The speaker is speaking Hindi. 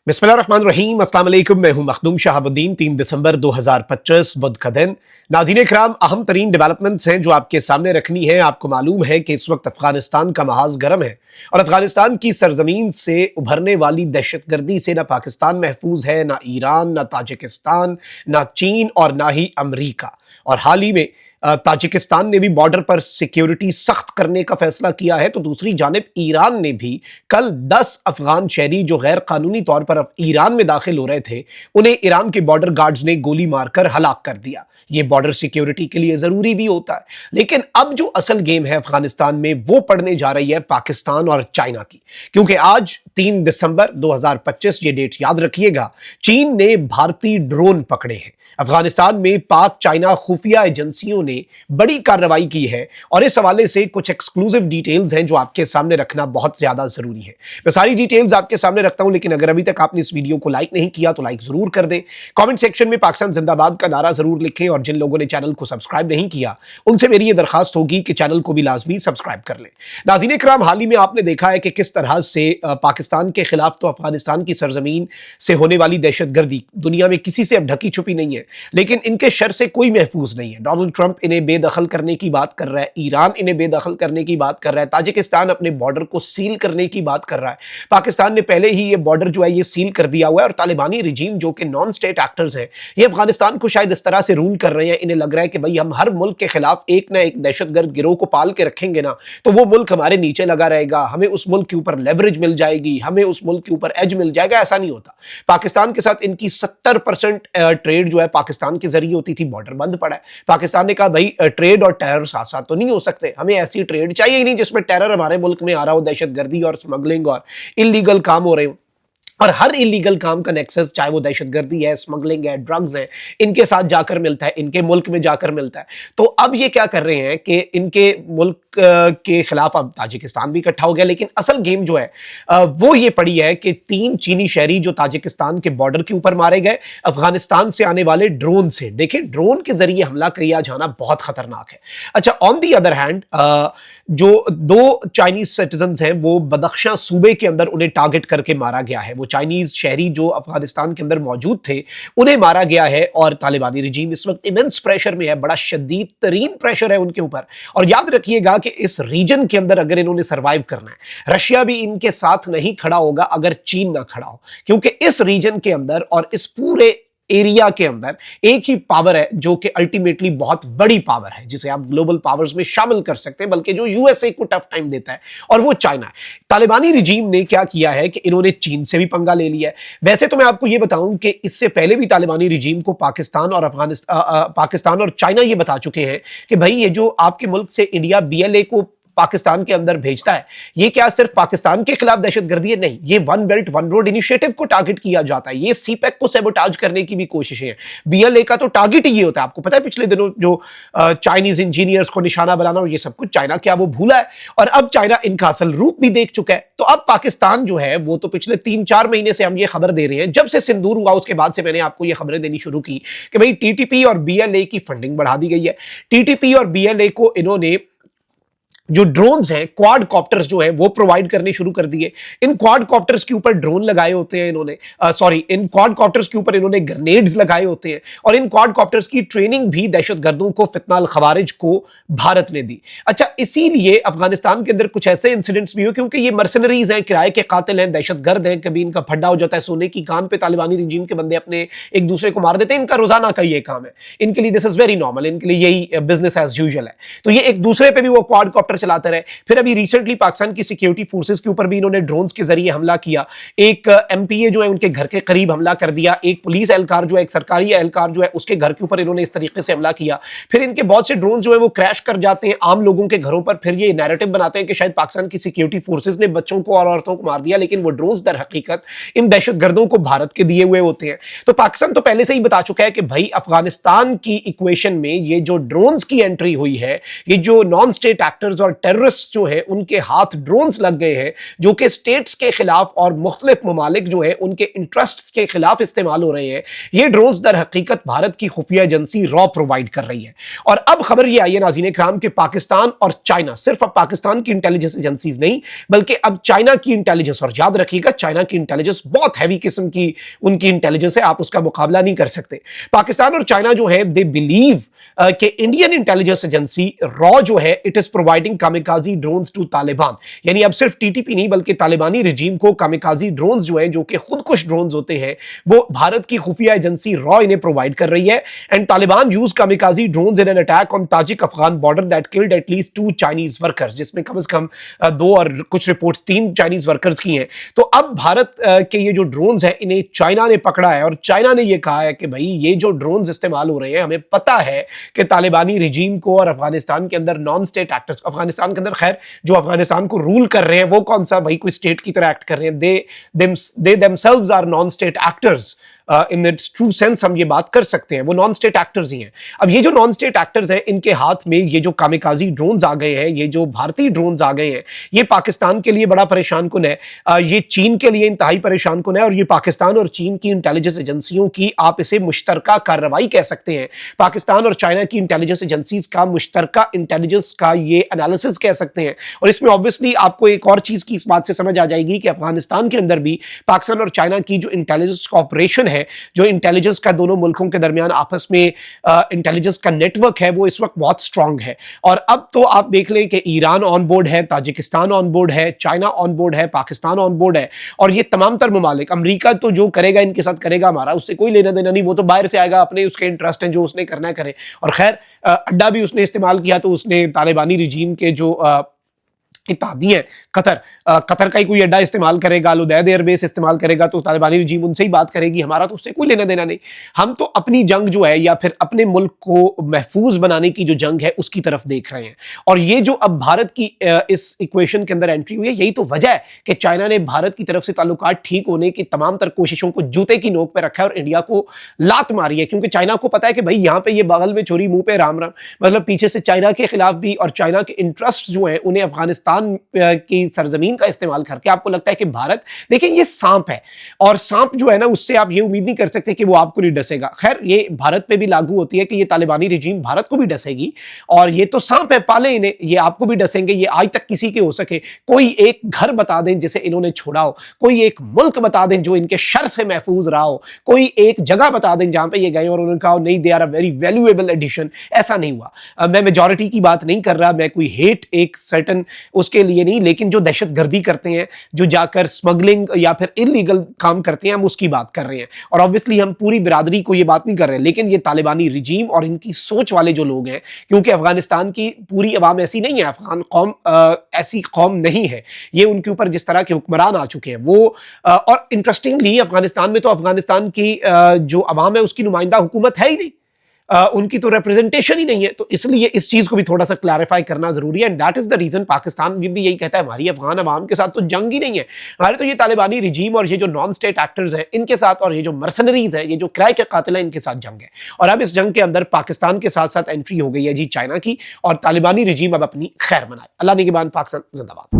बिस्मिल्लाहिर्रहमानिर्रहीम, अस्सलाम वालेकुम। मैं हूं मखदूम शहाबुद्दीन। 3 दिसंबर 2025 बुध का दिन। नाज़रीन इकराम, अहम तरीन डेवलपमेंट्स हैं जो आपके सामने रखनी है। आपको मालूम है कि इस वक्त अफगानिस्तान का महाज गर्म है और अफगानिस्तान की सरजमीन से उभरने वाली दहशतगर्दी से ना पाकिस्तान महफूज है, ना ईरान, ना ताजिकिस्तान, ना चीन और ना ही अमरीका। और हाल ही में ताजिकिस्तान ने भी बॉर्डर पर सिक्योरिटी सख्त करने का फैसला किया है, तो दूसरी जानिब ईरान ने भी कल 10 अफगान शहरी जो गैर कानूनी तौर पर ईरान में दाखिल हो रहे थे, उन्हें ईरान के बॉर्डर गार्ड्स ने गोली मारकर हलाक कर दिया। ये बॉर्डर सिक्योरिटी के लिए जरूरी भी होता है, लेकिन अब जो असल गेम है अफगानिस्तान में वो पड़ने जा रही है पाकिस्तान और चाइना की, क्योंकि आज 3 दिसंबर 2025, ये डेट याद रखिएगा, चीन ने भारतीय ड्रोन पकड़े हैं। अफगानिस्तान में पाक चाइना खुफिया एजेंसियों ने बड़ी कार्रवाई की है और इस हवाले से कुछ एक्सक्लूसिव डिटेल्स हैं जो आपके सामने रखना बहुत ज्यादा जरूरी है। मैं सारी डिटेल्स आपके सामने रखता हूं, लेकिन अगर अभी तक आपने इस वीडियो को लाइक नहीं किया तो लाइक जरूर कर दें। कमेंट सेक्शन में पाकिस्तान जिंदाबाद का नारा जरूर लिखें और जिन लोगों ने चैनल को सब्सक्राइब नहीं किया उनसे मेरी यह दरखास्त होगी कि चैनल को भी लाजमी सब्सक्राइब कर लें। नाज़रीन इकराम, हाल ही में आपने देखा है कि किस तरह से पाकिस्तान के खिलाफ तो अफगानिस्तान की सरजमीन से होने वाली दहशतगर्दी दुनिया में किसी से अब ढकी छुपी नहीं है, लेकिन इनके शर से कोई महफूज नहीं है। डोनाल्ड ट्रंप इन्हें बेदखल करने की बात कर रहा है, ईरान इन्हें बेदखल करने की बात कर रहा है, ताजिकिस्तान अपने बॉर्डर को सील करने की बात कर रहा है। पाकिस्तान ने पहले ही ये बॉर्डर जो है ये सील कर दिया हुआ है और तालिबानी रिजीम जो कि नॉन स्टेट एक्टर्स हैं, ये अफगानिस्तान को शायद इस तरह से रूल कर रहे हैं, इन्हें लग रहा है कि भाई हम हर मुल्क के खिलाफ एक ना एक दहशतगर्द गिरोह को पाल के रखेंगे ना, तो वो मुल्क हमारे नीचे लगा रहेगा, हमें उस मुल्क के ऊपर लेवरेज मिल जाएगी, हमें उस मुल्क के ऊपर एज मिल जाएगा। ऐसा नहीं होता। पाकिस्तान के साथ इनकी 70% ट्रेड जो है पाकिस्तान के जरिए होती थी, बॉर्डर बंद पड़ा है। पाकिस्तान ने कहा भाई ट्रेड और टेरर साथ साथ तो नहीं हो सकते, हमें ऐसी ट्रेड चाहिए ही नहीं जिसमें टेरर हमारे मुल्क में आ रहा हो, दहशतगर्दी और स्मगलिंग और इलीगल काम हो रहे हो। और हर इलीगल काम का नेक्सस, चाहे वो दहशतगर्दी है, स्मगलिंग है, ड्रग्स है, इनके साथ जाकर मिलता है, इनके मुल्क में जाकर मिलता है। तो अब ये क्या कर रहे हैं कि इनके मुल्क के खिलाफ अब ताजिकिस्तान भी इकट्ठा हो गया, लेकिन असल गेम जो है वो ये पड़ी है कि 3 चीनी शहरी जो ताजिकिस्तान के बॉर्डर के ऊपर मारे गए अफगानिस्तान से आने वाले ड्रोन से। देखें, ड्रोन के जरिए हमला किया जाना बहुत खतरनाक है। अच्छा, ऑन दी अदर हैंड जो 2 चाइनीज सिटीजन हैं वो बदख्शां सूबे के अंदर उन्हें टारगेट करके मारा गया है। वो चाइनीज शहरी जो अफगानिस्तान के अंदर मौजूद थे उन्हें मारा गया है और तालिबानी रिजीम इस वक्त इमेंस प्रेशर में है, बड़ा शदीद तरीन प्रेशर है उनके ऊपर। और याद रखिएगा कि इस रीजन के अंदर अगर इन्होंने सर्वाइव करना है, रशिया भी इनके साथ नहीं खड़ा होगा अगर चीन ना खड़ा हो, क्योंकि इस रीजन के अंदर और इस पूरे एरिया के अंदर एक ही पावर है जो कि अल्टीमेटली बहुत बड़ी पावर है, जिसे आप ग्लोबल पावर्स में शामिल कर सकते हैं, बल्कि जो यूएसए को टफ टाइम देता है, और वो चाइना है। तालिबानी रिजीम ने क्या किया है कि इन्होंने चीन से भी पंगा ले लिया है। वैसे तो मैं आपको यह बताऊं कि इससे पहले भी तालिबानी रिजीम को पाकिस्तान और चाइना ये बता चुके हैं कि भाई ये जो आपके मुल्क से इंडिया बीएलए को पाकिस्तान के अंदर भेजता है, ये क्या सिर्फ पाकिस्तान के खिलाफ दहशतगर्दी है? नहीं, ये one belt one road initiative को टारगेट किया जाता है, ये सीपैक को सैबोटाज करने की भी कोशिशें हैं। बीएलए का तो टारगेट ही ये होता है। आपको पता है पिछले दिनों जो चाइनीज इंजीनियर्स को निशाना बनाना और ये सब कुछ चाइना क्या वो भूला है? और अब चाइना इनका असल रूप भी देख चुका है। तो अब पाकिस्तान जो है वो तो पिछले 3-4 महीने से हम ये खबर दे रहे हैं, जब से सिंदूर हुआ उसके बाद से मैंने आपको ये खबरें देनी शुरू की कि भाई टीटीपी और बीएलए की फंडिंग बढ़ा दी गई है। टीटीपी और बीएलए को इन्होंने जो ड्रोन्स हैं, क्वाड कॉप्टर्स जो हैं, वो प्रोवाइड करने शुरू कर दिए। इन क्वाड कॉप्टर्स के ऊपर ड्रोन लगाए होते हैं इन्होंने, इन क्वाड कॉप्टर्स के ऊपर इन्होंने ग्रेनेड्स लगाए होते हैं और इन क्वाड कॉप्टर्स की ट्रेनिंग भी दहशतगर्दों को, फितना अल खवारिज को भारत ने दी। अच्छा, इसीलिए अफगानिस्तान के अंदर कुछ ऐसे इंसिडेंट्स भी हुए, क्योंकि ये मर्सनरीज हैं, किराए के कातिल हैं, दहशतगर्द हैं, कभी इनका फड्डा हो जाता है सोने की कान पे, तालिबानी रिजीम के बंदे अपने एक दूसरे को मार देते हैं। इनका रोजाना का ये काम है, इनके लिए दिस इज वेरी नॉर्मल, इनके लिए यही बिजनेस एज यूजुअल है। तो ये एक दूसरे पे भी वो क्वाड कॉप्टर चलाते रहे। फिर अभी रिसेंटली पाकिस्तान की सिक्योरिटी फोर्सेस के ऊपर भी इन्होंने ड्रोन्स के जरिए हमला किया। एक एमपीए जो है उनके घर के करीब हमला कर दिया, एक पुलिस एहलकार जो है, एक सरकारी एहलकार जो है, उसके घर के ऊपर इन्होंने इस तरीके से हमला किया। फिर इनके बहुत से ड्रोन जो है वो क्रैश कर जाते हैं आम लोगों के घरों पर। फिर ये नैरेटिव बनाते हैं कि शायद पाकिस्तान की सिक्योरिटी फोर्सेस ने बच्चों को और औरतों को मार दिया, लेकिन वो ड्रोन्स दर हकीकत इन दहशतगर्दों को भारत के दिए हुए होते हैं। तो पाकिस्तान तो पहले से ही बता चुका है कि भाई अफगानिस्तान की इक्वेशन में ये जो ड्रोन्स की एंट्री हुई है, ये जो नॉन स्टेट एक्टर्स और टेररिस्ट जो है उनके हाथ ड्रोन्स लग गए हैं, जो कि स्टेट्स के खिलाफ और मुख्तलिफ ममालिक जो है उनके इंटरेस्ट के खिलाफ इस्तेमाल हो रहे हैं। ये ड्रोन्स दर हकीकत भारत की खुफिया एजेंसी रॉ प्रोवाइड कर रही है। और अब खबर ये आई है नाज़रीन इकराम कि पाकिस्तान और चाइना, सिर्फ अब पाकिस्तान की इंटेलिजेंस एजेंसीज नहीं बल्कि अब चाइना की इंटेलिजेंस, और याद रखिएगा चाइना की इंटेलिजेंस बहुत हैवी किस्म की उनकी इंटेलिजेंस है, आप उसका मुकाबला नहीं कर सकते। पाकिस्तान और चाइना जो है दे बिलीव कि इंडियन इंटेलिजेंस एजेंसी रॉ जो है it is providing kamikaze drones to Taliban, यानी अब सिर्फ टीटीपी नहीं बल्कि तालिबानी रजीम को कामिकाजी ड्रोन्स जो है जो कि खुदकुश ड्रोन्स होते हैं वो भारत की खुफिया एजेंसी रॉ इन्हें प्रोवाइड कर रही है। And Taliban use kamikaze drones in an attack on Tajik Afghan border that killed at least 2 Chinese workers, जिसमें कम से कम 2 और कुछ रिपोर्ट्स 3 चाइनीज वर्कर्स की हैं। तो अब भारत के ये जो ड्रोन्स हैं इन्हें चाइना ने पकड़ा है और चाइना ने ये कहा है कि भाई ये जो ड्रोन्स इस्तेमाल हो रहे हैं, हमें पता है कि तालिबानी रजीम को और अफगानिस्तान के अंदर नॉन स्टेट एक्टर्स, अफगानिस्तान के अंदर खैर जो अफगानिस्तान को रूल कर रहे हैं वो कौन सा भाई कोई स्टेट की तरह एक्ट कर रहे हैं, they themselves are non state actors in its true sense, हम ये बात कर सकते हैं, वो नॉन स्टेट एक्टर्स ही हैं। अब ये जो नॉन स्टेट एक्टर्स हैं इनके हाथ में ये जो कामिकाजी ड्रोन्स आ गए हैं, ये जो भारतीय ड्रोन्स आ गए हैं, ये पाकिस्तान के लिए बड़ा परेशान कुन है, ये चीन के लिए इंतहाई परेशान कुन है और ये पाकिस्तान और चीन की इंटेलिजेंस एजेंसियों की आप इसे मुश्तरका कार्रवाई कह सकते हैं, पाकिस्तान और चाइना की इंटेलिजेंस एजेंसीज का मुश्तरका इंटेलिजेंस का ये एनालिसिस कह सकते हैं। और इसमें ऑब्वियसली आपको एक और चीज की इस बात से समझ आ जाएगी कि अफगानिस्तान के अंदर भी पाकिस्तान और चाइना की जो इंटेलिजेंस कॉपरेशन है, जो इंटेलिजेंस का दोनों मुल्कों के दरमियान आपस में इंटेलिजेंस का नेटवर्क है वो इस वक्त बहुत स्ट्रांग है। और अब तो आप देख लें कि ईरान ऑन बोर्ड है, ताजिकिस्तान ऑन बोर्ड है, चाइना ऑन बोर्ड है, पाकिस्तान ऑन बोर्ड है और ये तमाम तर ममालिक, अमेरिका तो जो करेगा इनके साथ करेगा, हमारा उससे कोई लेना देना नहीं, वो तो बाहर से आएगा, अपने उसके इंटरेस्ट हैं, जो उसने करना करे। और खैर अड्डा भी उसने इस्तेमाल किया तो उसने तालिबानी रजीम के जो इत्तेहादी है कतर का ही कोई अड्डा इस्तेमाल करेगा, लुदैद एयरबेस इस्तेमाल करेगा तो तालिबानी रजीम उनसे ही बात करेगी, हमारा तो उससे कोई लेना देना नहीं। हम तो अपनी जंग जो है या फिर अपने मुल्क को महफूज बनाने की जो जंग है उसकी तरफ देख रहे हैं। और ये जो अब भारत की इस इक्वेशन के अंदर एंट्री हुई है, यही तो वजह है कि चाइना ने भारत की तरफ से ताल्लुकात ठीक होने की तमाम तर कोशिशों को जूते की नोक पर रखा है और इंडिया को लात मारी है, क्योंकि चाइना को पता है कि भाई यहाँ पे ये बगल में छोरी मुंह पे राम राम, मतलब पीछे से चाइना के खिलाफ भी और चाइना के इंटरेस्ट जो है उन्हें अफगानिस्तान की सरजमीन का इस्तेमाल करके आपको लगता है कि भारत, देखिए ये सांप है और सांप जो है ना उससे आप ये उम्मीद नहीं कर सकते कि वो आपको नहीं डसेगा। खैर ये भारत पे भी लागू होती है कि ये तालिबानी रजीम भारत को भी डसेगी और ये तो सांप है, पाले इन्हें, ये आपको भी डसेंगे। ये आज तक किसी के हो सके, कोई एक घर बता दें जिसे इन्होंने छोड़ा हो, कोई एक मुल्क बता दें जो इनके शर से महफूज रहा हो, कोई एक जगह बता दें जहां पे ये गए और उन्होंने कहा नहीं they are a very valuable addition, ऐसा नहीं हुआ। मैं मेजॉरिटी की बात नहीं कर रहा, मैं कोई हेट एक सर्टन उसके लिए नहीं, लेकिन जो दहशतगर्दी करते हैं, जो जाकर स्मगलिंग या फिर इलीगल काम करते हैं, हम उसकी बात कर रहे हैं। और ऑब्वियसली हम पूरी बिरादरी को ये बात नहीं कर रहे, लेकिन ये तालिबानी रजीम और इनकी सोच वाले जो लोग हैं, क्योंकि अफगानिस्तान की पूरी अवाम ऐसी नहीं है, अफगान कौम ऐसी कौम नहीं है, ये उनके ऊपर जिस तरह के हुक्मरान आ चुके हैं वो और इंटरेस्टिंगली अफगानिस्तान में तो अफगानिस्तान की जो अवाम है उसकी नुमाइंदा हुकूमत है ही नहीं, उनकी तो रिप्रेजेंटेशन ही नहीं है। तो इसलिए इस चीज को भी थोड़ा सा क्लैरिफाई करना जरूरी है and that is the reason Pakistan भी यही कहता है हमारी अफगान अवाम के साथ तो जंग ही नहीं है, हमारे तो ये तालिबानी रजीम और ये जो नॉन स्टेट एक्टर्स हैं इनके साथ और ये जो मर्सनरीज है, ये जो किराए के कातिल हैं, इनके साथ जंग है। और अब इस जंग के अंदर पाकिस्तान के साथ साथ एंट्री हो गई है जी चाइना की और तालिबानी रजीम अब अपनी खैर मनाए। अल्लाह निगहबान, पाकिस्तान जिंदाबाद।